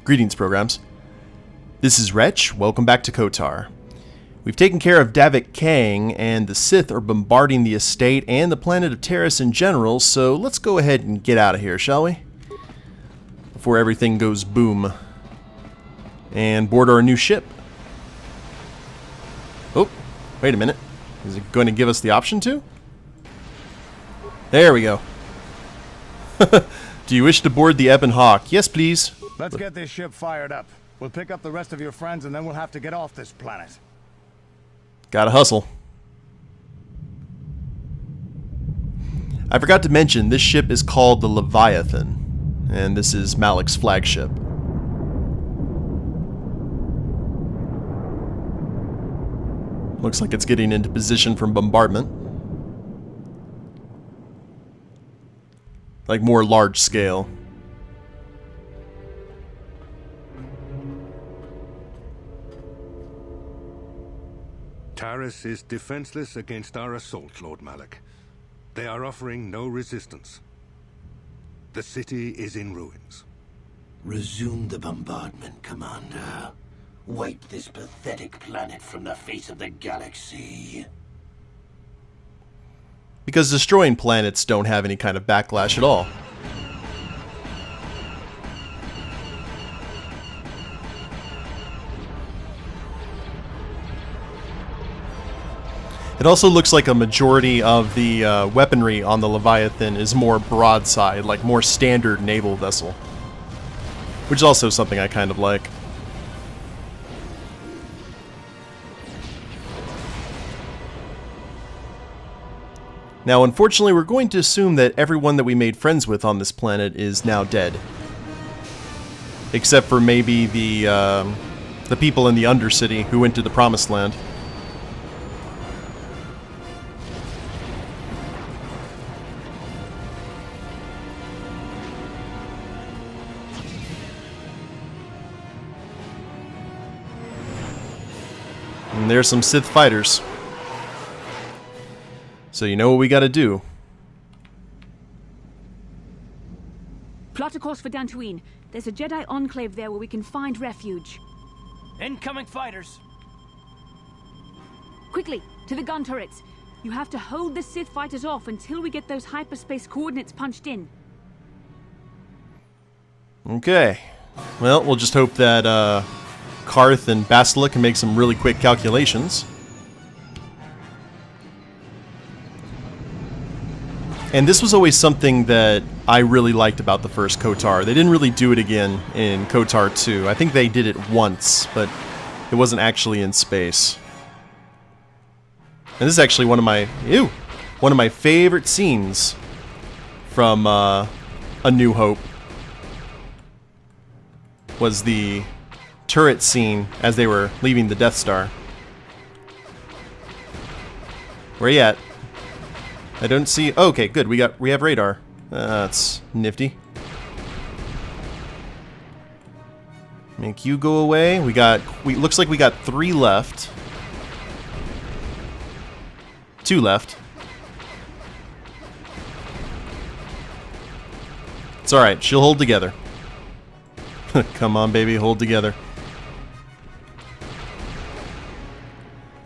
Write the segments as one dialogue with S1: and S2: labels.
S1: Greetings, programs. This is Wretch. Welcome back to Kotar. We've taken care of Davik Kang, and the Sith are bombarding the estate and the planet of Taris in general, so let's go ahead and get out of here, shall we? Before everything goes boom. And board our new ship. Oh, wait a minute. Is it going to give us the option to? There we go. Do you wish to board the Ebon Hawk? Yes, please.
S2: Let's get this ship fired up. We'll pick up the rest of your friends and then we'll have to get off this planet.
S1: Gotta hustle. I forgot to mention, this ship is called the Leviathan, and this is Malak's flagship. Looks like it's getting into position from bombardment. Like more large scale.
S3: Taris is defenseless against our assault, Lord Malak. They are offering no resistance. The city is in ruins.
S4: Resume the bombardment, Commander. Wipe this pathetic planet from the face of the galaxy.
S1: Because destroying planets don't have any kind of backlash at all. It also looks like a majority of the weaponry on the Leviathan is more broadside, like more standard naval vessel. Which is also something I kind of like. Now, unfortunately, we're going to assume that everyone that we made friends with on this planet is now dead. Except for maybe the people in the Undercity who went to the Promised Land. And there's some Sith fighters. So you know what we gotta do.
S5: Plot a course for Dantooine. There's a Jedi Enclave there where we can find refuge.
S6: Incoming fighters!
S5: Quickly, to the gun turrets. You have to hold the Sith fighters off until we get those hyperspace coordinates punched in.
S1: Okay. Well, we'll just hope that Karth and Bastila can make some really quick calculations. And this was always something that I really liked about the first Kotar. They didn't really do it again in Kotar 2. I think they did it once, but it wasn't actually in space. And this is actually one of my favorite scenes from A New Hope. Was the turret scene as they were leaving the Death Star. Where you at? I don't see. Oh, okay, good. We have radar. That's nifty. Make you go away. Looks like we got 3 left. 2 left. It's all right. She'll hold together. Come on, baby, hold together.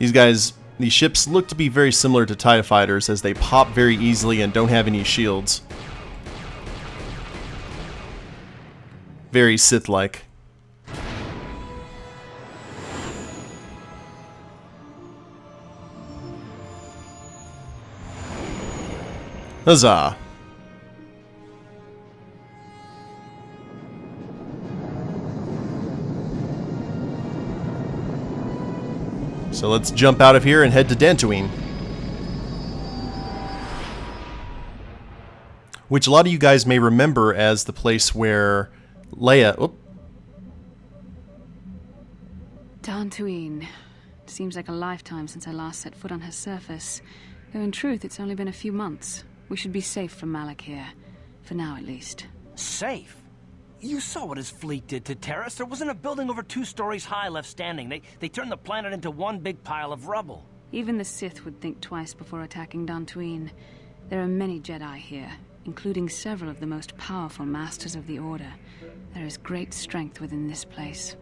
S1: These ships look to be very similar to TIE fighters as they pop very easily and don't have any shields. Very Sith-like. Huzzah! So let's jump out of here and head to Dantooine. Which a lot of you guys may remember as the place where Leia...
S5: Dantooine. Seems like a lifetime since I last set foot on her surface. Though in truth, it's only been a few months. We should be safe from Malak here. For now, at least.
S6: Safe? You saw what his fleet did to Taris. There wasn't a building over 2 stories high left standing. They turned the planet into one big pile of rubble.
S5: Even the Sith would think twice before attacking Dantooine. There are many Jedi here, including several of the most powerful Masters of the Order. There is great strength within this place.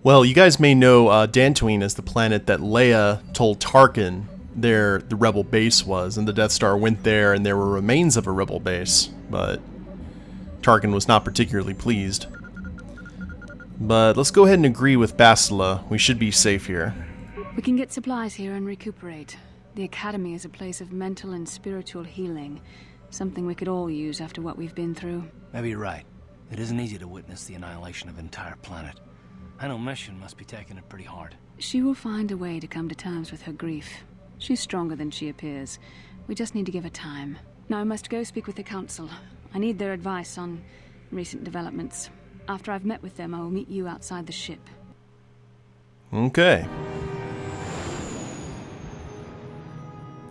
S1: Well, you guys may know Dantooine as the planet that Leia told Tarkin the rebel base was, and the Death Star went there and there were remains of a rebel base, but Tarkin was not particularly pleased. But let's go ahead and agree with Bastila. We should be safe here.
S5: We can get supplies here and recuperate. The Academy is a place of mental and spiritual healing, something we could all use after what we've been through.
S6: Maybe you're right. It isn't easy to witness the annihilation of an entire planet. I know Mission must be taking it pretty hard.
S5: She will find a way to come to terms with her grief. She's stronger than she appears. We just need to give her time. Now I must go speak with the Council. I need their advice on recent developments. After I've met with them, I will meet you outside the ship.
S1: Okay.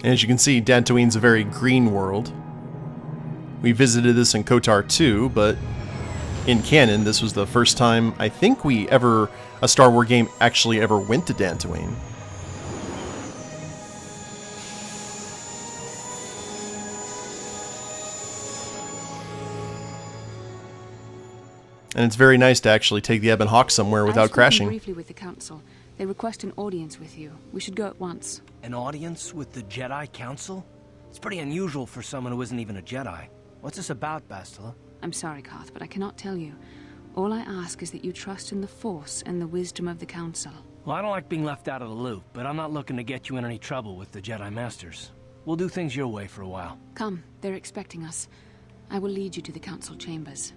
S1: As you can see, Dantooine's a very green world. We visited this in KOTOR too, but in canon, this was the first time I think a Star Wars game actually ever went to Dantooine. And it's very nice to actually take the Ebon Hawk somewhere without crashing.
S5: I've spoken briefly with the Council. They request an audience with you. We should go at once.
S6: An audience with the Jedi Council? It's pretty unusual for someone who isn't even a Jedi. What's this about, Bastila?
S5: I'm sorry, Carth, but I cannot tell you. All I ask is that you trust in the Force and the wisdom of the Council.
S6: Well, I don't like being left out of the loop, but I'm not looking to get you in any trouble with the Jedi Masters. We'll do things your way for a while.
S5: Come, they're expecting us. I will lead you to the Council chambers.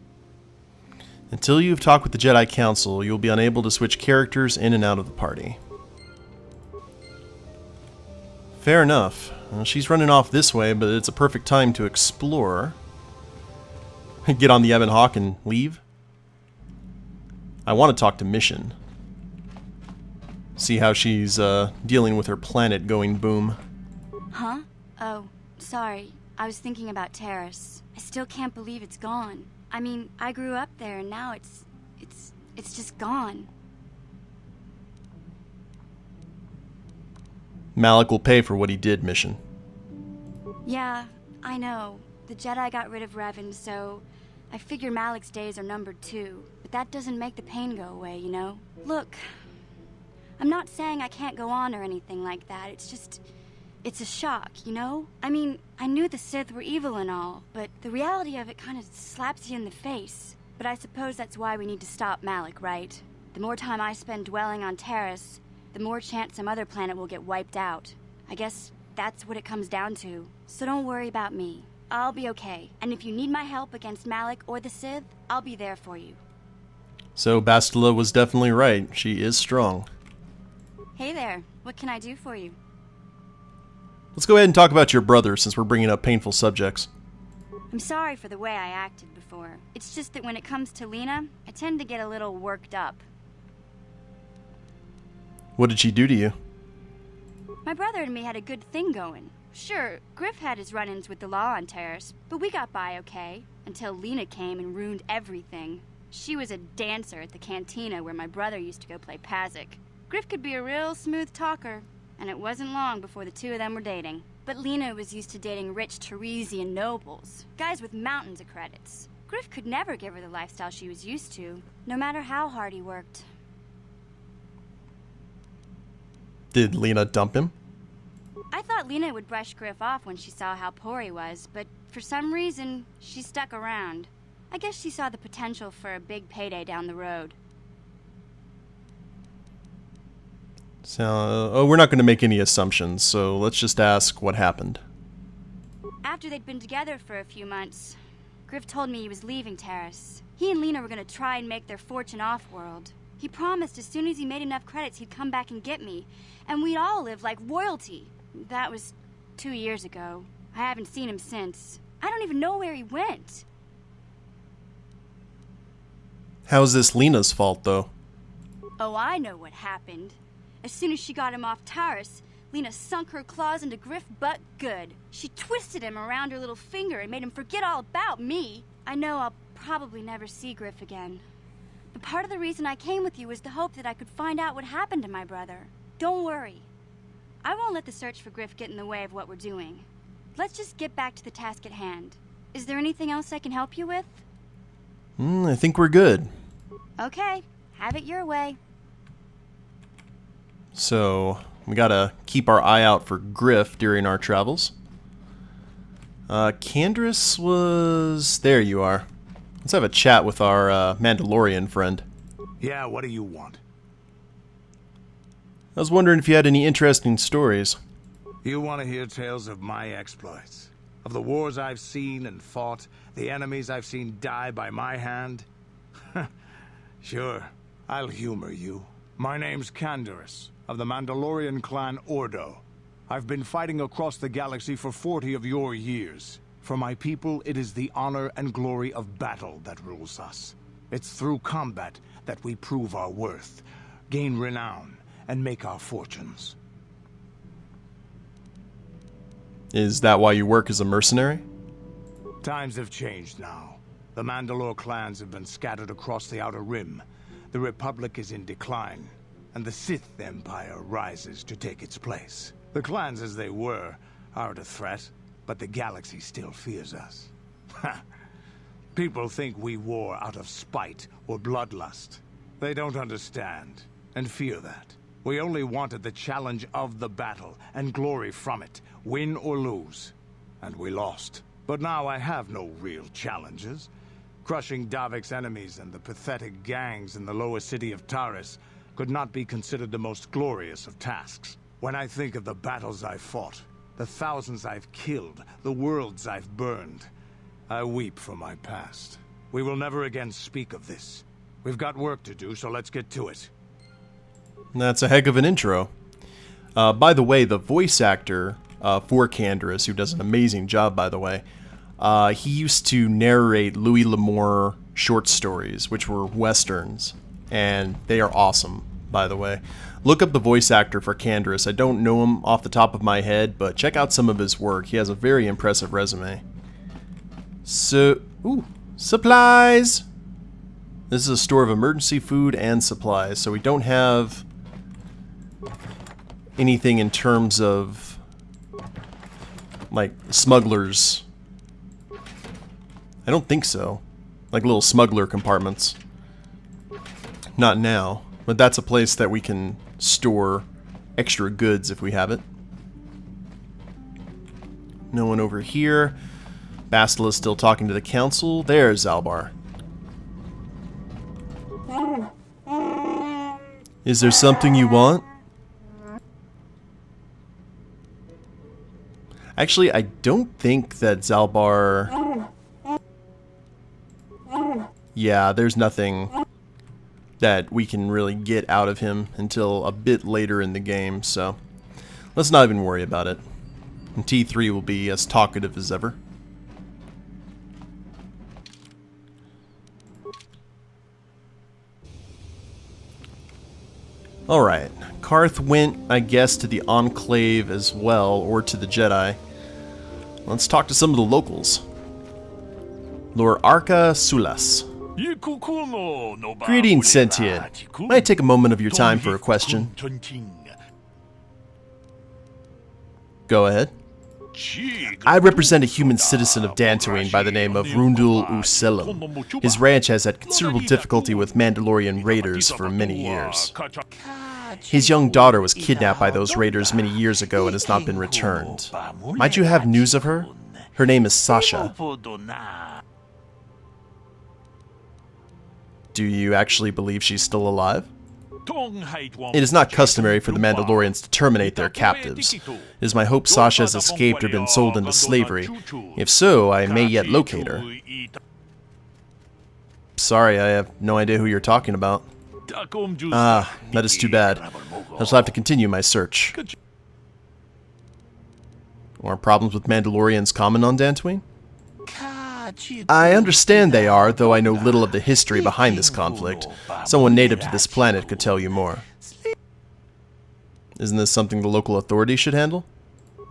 S1: Until you've talked with the Jedi Council, you'll be unable to switch characters in and out of the party. Fair enough. Well, she's running off this way, but it's a perfect time to explore. Get on the Ebon Hawk and leave. I want to talk to Mission. See how she's dealing with her planet going boom.
S7: Huh? Oh, sorry. I was thinking about Taris. I still can't believe it's gone. I mean, I grew up there and now it's just gone.
S1: Malak will pay for what he did, Mission.
S7: Yeah, I know. The Jedi got rid of Revan, so I figure Malak's days are numbered too. But that doesn't make the pain go away, you know? Look, I'm not saying I can't go on or anything like that. It's a shock, you know? I mean, I knew the Sith were evil and all, but the reality of it kind of slaps you in the face. But I suppose that's why we need to stop Malak, right? The more time I spend dwelling on Taris, the more chance some other planet will get wiped out. I guess that's what it comes down to. So don't worry about me. I'll be okay. And if you need my help against Malak or the Sith, I'll be there for you.
S1: So Bastila was definitely right. She is strong.
S7: Hey there. What can I do for you?
S1: Let's go ahead and talk about your brother, since we're bringing up painful subjects.
S7: I'm sorry for the way I acted before. It's just that when it comes to Lena, I tend to get a little worked up.
S1: What did she do to you?
S7: My brother and me had a good thing going. Sure, Griff had his run-ins with the law on Taris, but we got by okay, until Lena came and ruined everything. She was a dancer at the cantina where my brother used to go play Pazik. Griff could be a real smooth talker, and it wasn't long before the two of them were dating. But Lena was used to dating rich Tarisian nobles, guys with mountains of credits. Griff could never give her the lifestyle she was used to, no matter how hard he worked.
S1: Did Lena dump him?
S7: I thought Lena would brush Griff off when she saw how poor he was, but for some reason, she stuck around. I guess she saw the potential for a big payday down the road.
S1: So, we're not going to make any assumptions, so let's just ask what happened.
S7: After they'd been together for a few months, Griff told me he was leaving Taris. He and Lena were going to try and make their fortune off-world. He promised as soon as he made enough credits he'd come back and get me, and we'd all live like royalty. That was 2 years ago. I haven't seen him since. I don't even know where he went.
S1: How's this Lena's fault, though?
S7: Oh, I know what happened. As soon as she got him off Taris, Lena sunk her claws into Griff butt good. She twisted him around her little finger and made him forget all about me. I know I'll probably never see Griff again. But part of the reason I came with you was the hope that I could find out what happened to my brother. Don't worry. I won't let the search for Griff get in the way of what we're doing. Let's just get back to the task at hand. Is there anything else I can help you with?
S1: I think we're good.
S7: Okay, have it your way.
S1: So, we gotta keep our eye out for Griff during our travels. Candris was... There you are. Let's have a chat with our Mandalorian friend.
S2: Yeah, what do you want?
S1: I was wondering if you had any interesting stories.
S2: You want to hear tales of my exploits? Of the wars I've seen and fought, the enemies I've seen die by my hand? Sure, I'll humor you. My name's Candaris, of the Mandalorian clan Ordo. I've been fighting across the galaxy for 40 of your years. For my people, it is the honor and glory of battle that rules us. It's through combat that we prove our worth, gain renown, and make our fortunes.
S1: Is that why you work as a mercenary?
S2: Times have changed now. The Mandalore clans have been scattered across the Outer Rim. The Republic is in decline, and the Sith Empire rises to take its place. The clans as they were aren't a threat, but the galaxy still fears us. People think we war out of spite or bloodlust. They don't understand, and fear that. We only wanted the challenge of the battle, and glory from it, win or lose. And we lost. But now I have no real challenges. Crushing Davik's enemies and the pathetic gangs in the lower city of Taris could not be considered the most glorious of tasks. When I think of the battles I've fought, the thousands I've killed, the worlds I've burned, I weep for my past. We will never again speak of this. We've got work to do, so let's get to it.
S1: That's a heck of an intro. By the way, the voice actor for Candaris, who does an amazing job, by the way, he used to narrate Louis L'Amour short stories, which were westerns, and they are awesome, by the way. Look up the voice actor for Candaris. I don't know him off the top of my head, but check out some of his work. He has a very impressive resume. So, ooh, supplies! This is a store of emergency food and supplies, so we don't have anything in terms of, like, smugglers. I don't think so. Like little smuggler compartments. Not now, but that's a place that we can store extra goods if we have it. No one over here. Bastila still talking to the council. There's Zalbar. Is there something you want? Actually, I don't think that Zalbar... Yeah, there's nothing that we can really get out of him until a bit later in the game, so let's not even worry about it. And T3 will be as talkative as ever. Alright, Karth went, I guess, to the Enclave as well, or to the Jedi. Let's talk to some of the locals. Lord Arca Sulas. Greetings, Sentient. Might I take a moment of your time for a question? Go ahead. I represent a human citizen of Dantooine by the name of Rundul Uselim. His ranch has had considerable difficulty with Mandalorian raiders for many years. His young daughter was kidnapped by those raiders many years ago and has not been returned. Might you have news of her? Her name is Sasha. Do you actually believe she's still alive? It is not customary for the Mandalorians to terminate their captives. It is my hope Sasha has escaped or been sold into slavery. If so, I may yet locate her. Sorry, I have no idea who you're talking about. Ah, that is too bad. I shall have to continue my search. Are problems with Mandalorians common on Dantooine? I understand they are, though I know little of the history behind this conflict. Someone native to this planet could tell you more. Isn't this something the local authorities should handle?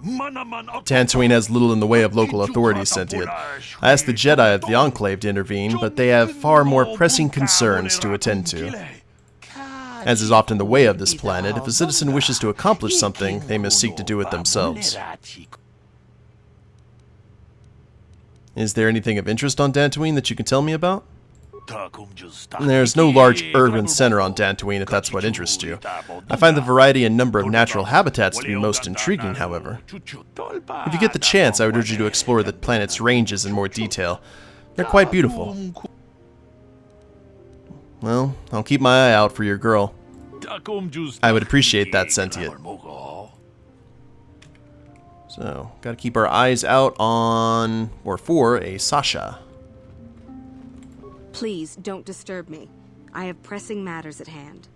S1: Dantooine has little in the way of local authorities, Sentient. I asked the Jedi of the Enclave to intervene, but they have far more pressing concerns to attend to. As is often the way of this planet, if a citizen wishes to accomplish something, they must seek to do it themselves. Is there anything of interest on Dantooine that you can tell me about? And there's no large urban center on Dantooine if that's what interests you. I find the variety and number of natural habitats to be most intriguing, however. If you get the chance, I would urge you to explore the planet's ranges in more detail. They're quite beautiful. Well, I'll keep my eye out for your girl. I would appreciate that, Sentient. So, gotta keep our eyes out on, or for, a Sasha.
S8: Please don't disturb me. I have pressing matters at hand.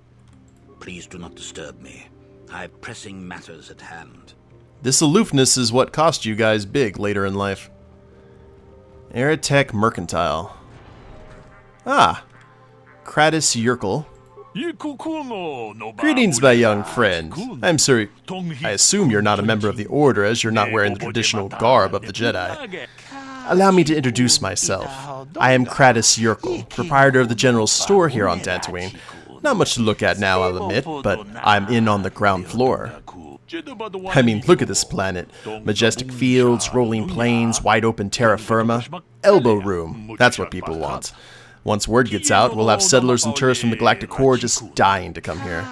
S4: Please do not disturb me. I have pressing matters at hand.
S1: This aloofness is what cost you guys big later in life. Aerotech Mercantile. Ah, Cratis Yerkel. Greetings, my young friend. I'm sorry. I assume you're not a member of the Order, as you're not wearing the traditional garb of the Jedi. Allow me to introduce myself. I am Cratis Yerkel, proprietor of the general store here on Dantooine. Not much to look at now, I'll admit, but I'm in on the ground floor. I mean, look at this planet. Majestic fields, rolling plains, wide open terra firma. Elbow room. That's what people want. Once word gets out, we'll have settlers and tourists from the Galactic Core just dying to come here.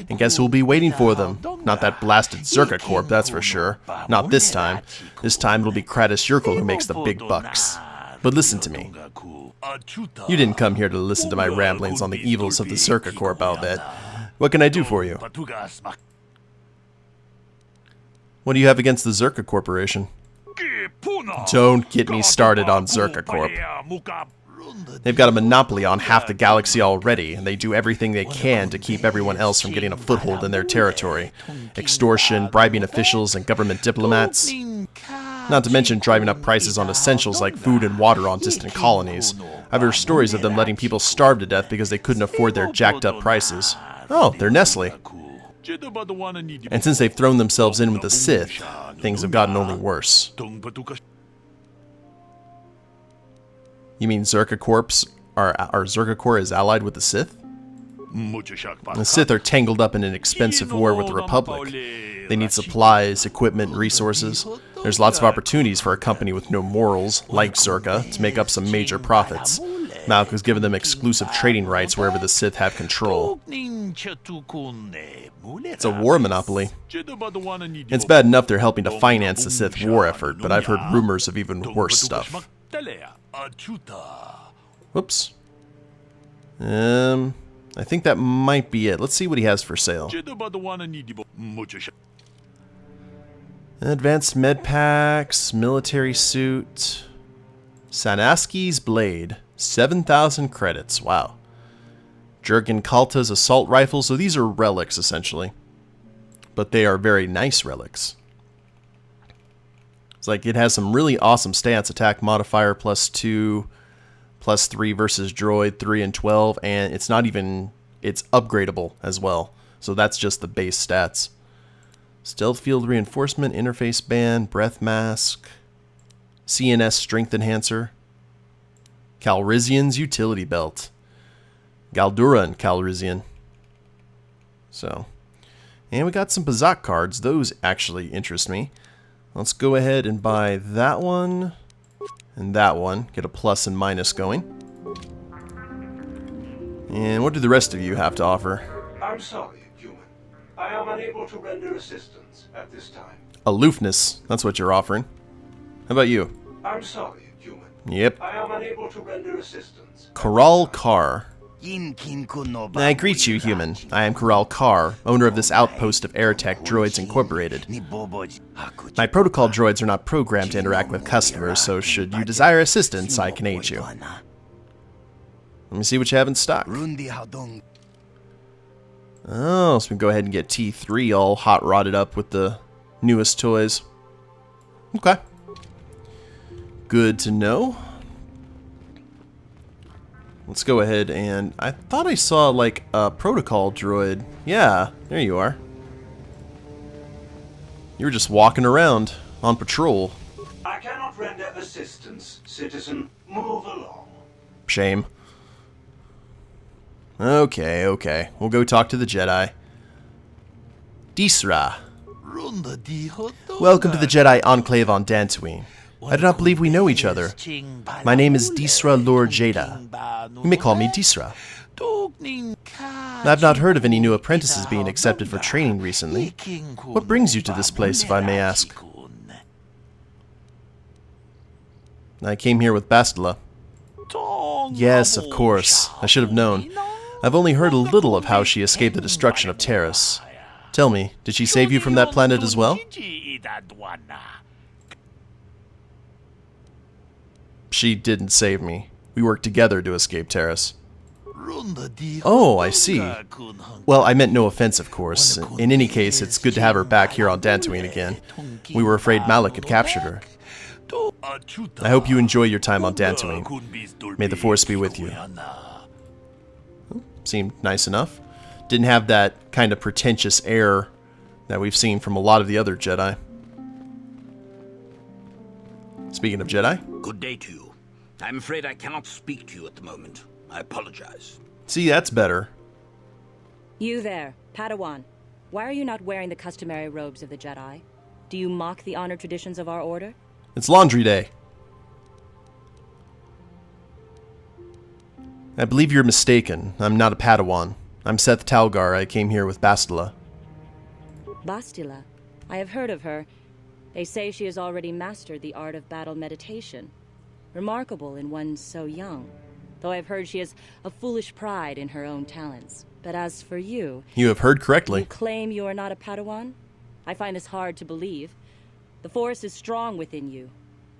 S1: And guess who'll be waiting for them? Not that blasted Zerka Corp, that's for sure. Not this time. This time it'll be Cratis Yerkel who makes the big bucks. But listen to me. You didn't come here to listen to my ramblings on the evils of the Zerka Corp, I'll bet. What can I do for you? What do you have against the Zerka Corporation? Don't get me started on Zerka Corp. They've got a monopoly on half the galaxy already, and they do everything they can to keep everyone else from getting a foothold in their territory. Extortion, bribing officials and government diplomats. Not to mention driving up prices on essentials like food and water on distant colonies. I've heard stories of them letting people starve to death because they couldn't afford their jacked up prices. Oh, they're Nestle. And since they've thrown themselves in with the Sith, things have gotten only worse. You mean Zerka Corps Zerka Corps is allied with the Sith? The Sith are tangled up in an expensive war with the Republic. They need supplies, equipment, resources. There's lots of opportunities for a company with no morals, like Zerka, to make up some major profits. Malak has given them exclusive trading rights wherever the Sith have control. It's a war monopoly. It's bad enough they're helping to finance the Sith war effort, but I've heard rumors of even worse stuff. Whoops. I think that might be it. Let's see what he has for sale. Advanced med packs, military suit, Sanaski's blade, 7,000 credits. Wow. Jurgen Kalta's assault rifle. So these are relics essentially, but they are very nice relics. It's like it has some really awesome stats. Attack modifier +2, +3 versus droid, 3 and 12, and it's not even, it's upgradable as well. So that's just the base stats. Stealth field reinforcement, interface band, breath mask, CNS strength enhancer, Calrissian's utility belt, Galdura and Calrissian. So, and we got some Bazak cards. Those actually interest me. Let's go ahead and buy that one and that one. Get a plus and minus going. And what do the rest of you have to offer?
S9: I'm sorry, human. I am unable to render assistance at this time.
S1: Aloofness, that's what you're offering. How about you?
S9: I'm sorry, human.
S1: Yep.
S9: I am unable to render assistance.
S1: Corral Car. I greet you, human. I am Corral Car, owner of this outpost of Aerotech Droids Incorporated. My protocol droids are not programmed to interact with customers, so should you desire assistance, I can aid you. Let me see what you have in stock. Oh, so we can go ahead and get T3 all hot rodded up with the newest toys. Okay. Good to know. Let's go ahead and... I thought I saw, like, a protocol droid. Yeah, there you are. You were just walking around on patrol.
S9: I cannot render assistance, citizen. Move along.
S1: Shame. Okay, okay. We'll go talk to the Jedi. Disra. Welcome to the Jedi Enclave on Dantooine. I do not believe we know each other. My name is Disra Lord Jada. You may call me Disra. I have not heard of any new apprentices being accepted for training recently. What brings you to this place, if I may ask? I came here with Bastila. Yes, of course. I should have known. I've only heard a little of how she escaped the destruction of Taris. Tell me, did she save you from that planet as well? She didn't save me. We worked together to escape Taris. Oh, I see. Well, I meant no offense, of course. In any case, it's good to have her back here on Dantooine again. We were afraid Malak had captured her. I hope you enjoy your time on Dantooine. May the Force be with you. Seemed nice enough. Didn't have that kind of pretentious air that we've seen from a lot of the other Jedi. Speaking of Jedi.
S10: Good day to you. I'm afraid I cannot speak to you at the moment. I apologize.
S1: See, that's better.
S11: You there, Padawan. Why are you not wearing the customary robes of the Jedi? Do you mock the honor traditions of our order?
S1: It's laundry day. I believe you're mistaken. I'm not a Padawan. I'm Seth Talgar. I came here with Bastila.
S11: Bastila? I have heard of her. They say she has already mastered the art of battle meditation. Remarkable in one so young. Though I've heard she has a foolish pride in her own talents. But as for you...
S1: You have heard correctly.
S11: You claim you are not a Padawan? I find this hard to believe. The Force is strong within you.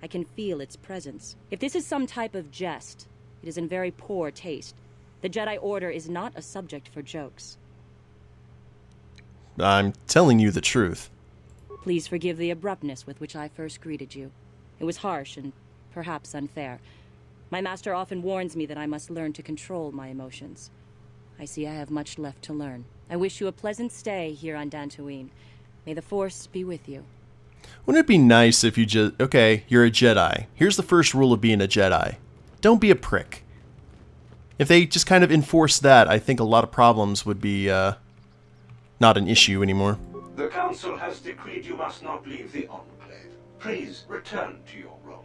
S11: I can feel its presence. If this is some type of jest, it is in very poor taste. The Jedi Order is not a subject for jokes.
S1: I'm telling you the truth.
S11: Please forgive the abruptness with which I first greeted you. It was harsh and perhaps unfair. My master often warns me that I must learn to control my emotions. I see I have much left to learn. I wish you a pleasant stay here on Dantooine. May the Force be with you.
S1: Wouldn't it be nice if you just... Okay, you're a Jedi. Here's the first rule of being a Jedi. Don't be a prick. If they just kind of enforce that, I think a lot of problems would be not an issue anymore.
S9: The Council has decreed you must not leave the Enclave. Please return to your room.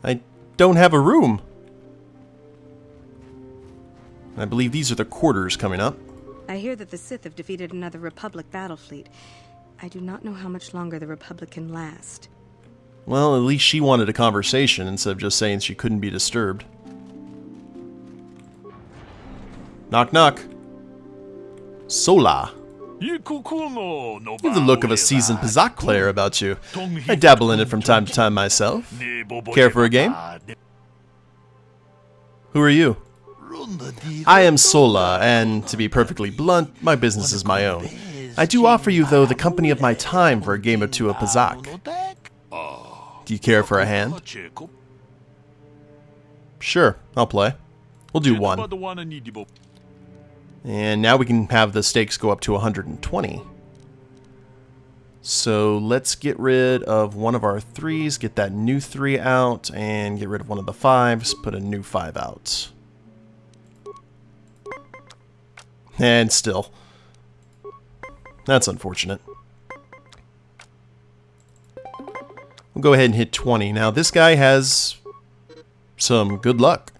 S1: I don't have a room. I believe these are the quarters coming up.
S8: I hear that the Sith have defeated another Republic battle fleet. I do not know how much longer the Republic can last.
S1: Well, at least she wanted a conversation instead of just saying she couldn't be disturbed. Knock, knock. Sola. You have the look of a seasoned Pazak player about you. I dabble in it from time to time myself. Care for a game? Who are you? I am Sola, and to be perfectly blunt, my business is my own. I do offer you, though, the company of my time for a game or two of Pazak. Do you care for a hand? Sure, I'll play. We'll do one. And now we can have the stakes go up to 120. So let's get rid of one of our 3s, get that new 3 out, and get rid of one of the 5s, put a new 5 out. And still. That's unfortunate. We'll go ahead and hit 20. Now this guy has some good luck.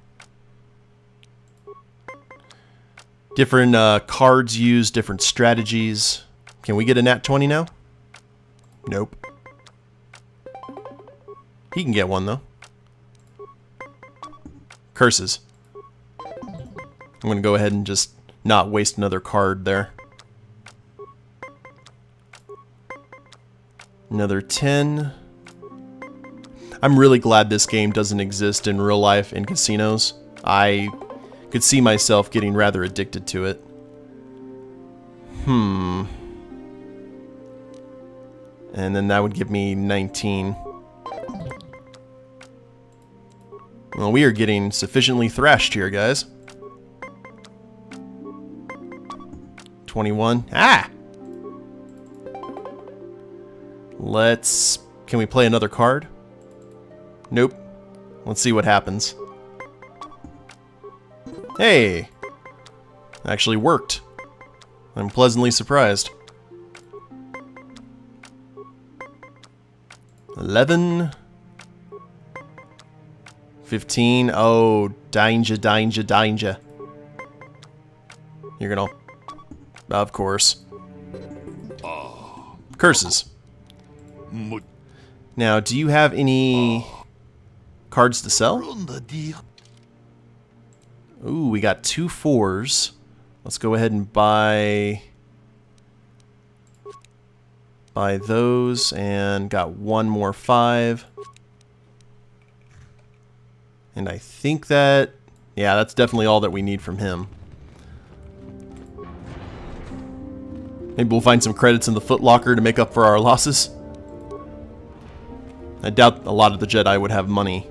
S1: Different cards used, different strategies. Can we get a nat 20 now? Nope. He can get one, though. Curses. I'm going to go ahead and just not waste another card there. Another 10. I'm really glad this game doesn't exist in real life in casinos. I could see myself getting rather addicted to it. And then that would give me 19. Well, we are getting sufficiently thrashed here, guys. 21. Ah! Can we play another card? Nope. Let's see what happens. Hey! Actually worked. I'm pleasantly surprised. 11. 15. Oh, danger. You're gonna... Of course. Curses. Now, do you have any cards to sell? Ooh, we got 2 4s. Let's go ahead and buy those, and got 1 more 5. And I think that, yeah, that's definitely all that we need from him. Maybe we'll find some credits in the Foot Locker to make up for our losses. I doubt a lot of the Jedi would have money.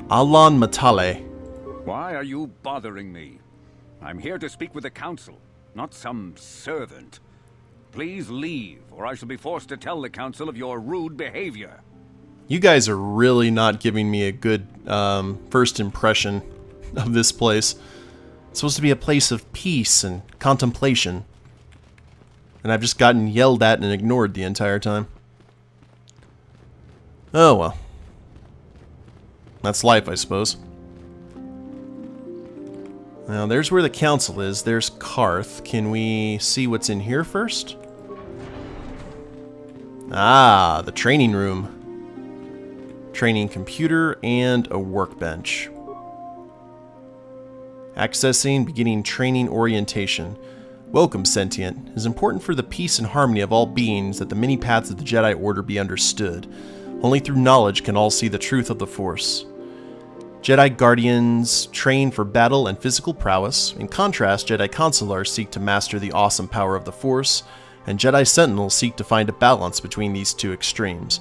S1: Alan Matale.
S12: Why are you bothering me? I'm here to speak with the Council, not some servant. Please leave, or I shall be forced to tell the Council of your rude behavior.
S1: You guys are really not giving me a good first impression of this place. It's supposed to be a place of peace and contemplation. And I've just gotten yelled at and ignored the entire time. Oh well. That's life, I suppose. Now, there's where the council is. There's Karth. Can we see what's in here first? Ah, the training room. Training computer and a workbench. Accessing, beginning training orientation. Welcome, Sentient. It is important for the peace and harmony of all beings that the many paths of the Jedi Order be understood. Only through knowledge can all see the truth of the Force. Jedi Guardians train for battle and physical prowess. In contrast, Jedi Consulars seek to master the awesome power of the Force, and Jedi Sentinels seek to find a balance between these two extremes.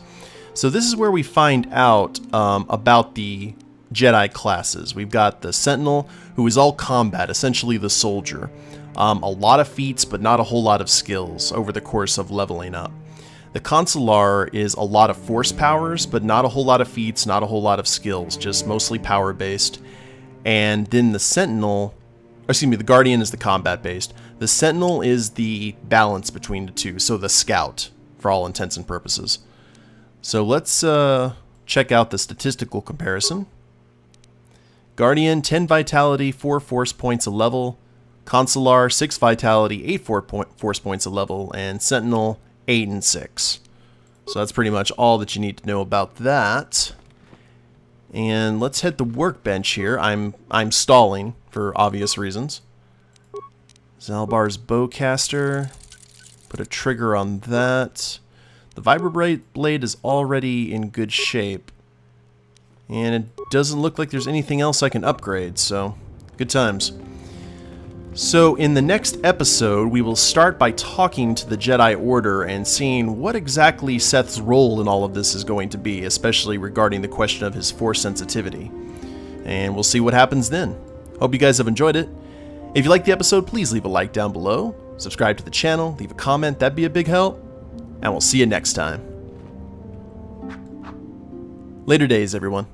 S1: So this is where we find out about the Jedi classes. We've got the Sentinel, who is all combat, essentially the soldier. A lot of feats, but not a whole lot of skills over the course of leveling up. The Consular is a lot of force powers, but not a whole lot of feats, not a whole lot of skills, just mostly power-based. And then the Sentinel, excuse me, the Guardian is the combat-based. The Sentinel is the balance between the two, so the Scout, for all intents and purposes. So let's check out the statistical comparison. Guardian, 10 Vitality, 4 Force points a level. Consular, 6 Vitality, 8 Force points a level. And Sentinel, 8 and 6. So that's pretty much all that you need to know about that. And let's hit the workbench here. I'm stalling for obvious reasons. Zalbar's bowcaster. Put a trigger on that. The Vibroblade is already in good shape. And it doesn't look like there's anything else I can upgrade, so good times. So in the next episode, we will start by talking to the Jedi Order and seeing what exactly Seth's role in all of this is going to be, especially regarding the question of his Force sensitivity. And we'll see what happens then. Hope you guys have enjoyed it. If you liked the episode, please leave a like down below, subscribe to the channel, leave a comment, that'd be a big help, and we'll see you next time. Later days, everyone.